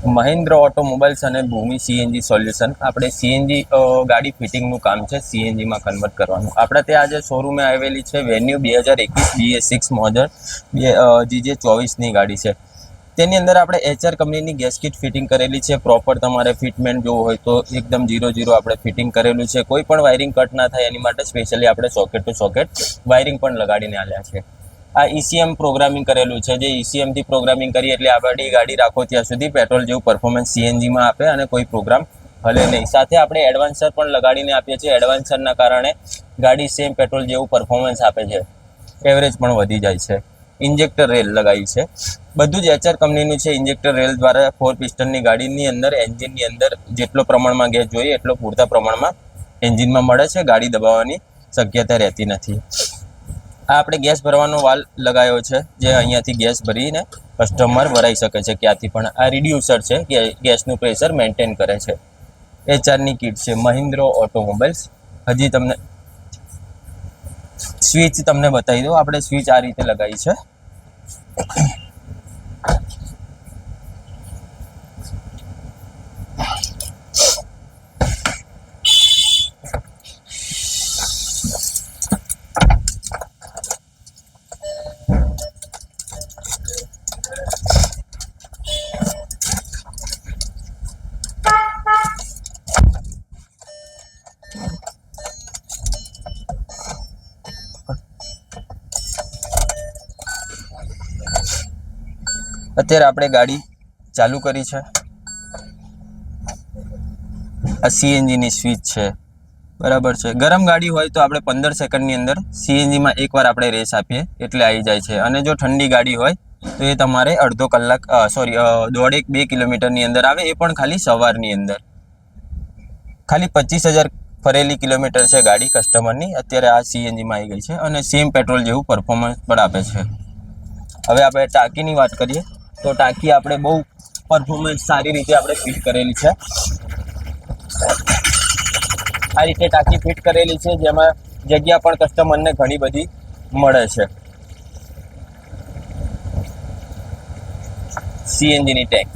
Mahindra automobiles અને ભૂમિ CNG solution આપણે CNG ગાડી ફિટિંગનું કામ છે, સીએનજીમાં કન્વર્ટ કરવાનું. આપણે ત્યાં આજે શોરૂમે આવેલી છે વેન્યુ 2021 BS6 મોડલ GJ24ની ગાડી છે. તેની અંદર આપણે HR કંપનીની ગેસ કિટ ફિટિંગ કરેલી છે. પ્રોપર તમારે ફિટમેન્ટ જોવું હોય તો એકદમ 0-0 આપણે ફિટિંગ કરેલું છે. કોઈ પણ વાયરિંગ કટ ના થાય એની માટે સ્પેશિયલી આપણે સોકેટ ટુ સોકેટ વાયરિંગ પણ લગાડીને આલ્યા છે. આ ECM પ્રોગ્રામિંગ કરેલું છે, જે ECM થી પ્રોગ્રામિંગ કરી એટલે આપણી ગાડી રાખો ત્યાં સુધી પેટ્રોલ જેવું પરફોર્મન્સ સીએનજીમાં આપે અને કોઈ પ્રોગ્રામ હલે નહીં. સાથે આપણે એડવાન્સર પણ લગાડીને આપીએ છીએ. એડવાન્સરના કારણે ગાડી સેમ પેટ્રોલ જેવું પરફોર્મન્સ આપે છે, એવરેજ પણ વધી જાય છે. ઇન્જેક્ટર રેલ લગાવી છે, બધું જ HR કંપનીનું છે. ઇન્જેક્ટર રેલ દ્વારા 4 પિસ્ટનની ગાડીની અંદર એન્જિનની અંદર જેટલો પ્રમાણમાં ગેસ જોઈએ એટલો પૂરતા પ્રમાણમાં એન્જિનમાં મળે છે. ગાડી દબાવવાની શક્યતા રહેતી નથી. આ આપણે ગેસ ભરવાનો વાલ લગાવ્યો છે, જે અહીંયાથી ગેસ ભરીને કસ્ટમર ભરાઈ શકે છે ક્યાંથી પણ. આ રિડ્યુસર છે, ગેસનું પ્રેશર મેન્ટેન કરે છે. HRની કિટ છે મહિન્દ્રા ઓટોમોબાઈલ્સ. હજી તમને સ્વિચ તમને બતાવી દો. આપણે સ્વિચ આ રીતે લગાવી છે. અત્યારે આપણે ગાડી ચાલુ કરી છે. આ સીએનજીની સ્વિચ છે, બરાબર છે. ગરમ ગાડી હોય તો આપણે 15 સેકન્ડની અંદર સીએનજીમાં એકવાર આપણે રેસ આપીએ એટલે આવી જાય છે. અને જો ઠંડી ગાડી હોય તો એ તમારે અડધો કલાક 1.5-2 કિલોમીટરની અંદર આવે, એ પણ ખાલી સવારની અંદર. ખાલી 25,000 ફરેલી કિલોમીટર છે ગાડી કસ્ટમરની. અત્યારે આ સીએનજીમાં આવી ગઈ છે અને સેમ પેટ્રોલ જેવું પરફોર્મન્સ પણ આપે છે. હવે આપણે ટાંકીની વાત કરીએ તો ટાંકી આપણે બહુ પરફોર્મન્સ સારી રીતે આપણે ફિટ કરેલી છે. આ રીતે ટાંકી ફિટ કરેલી છે, જેમાં જગ્યા પણ કસ્ટમરને ઘણી બધી મળે છે. સીએનજીની ટેન્ક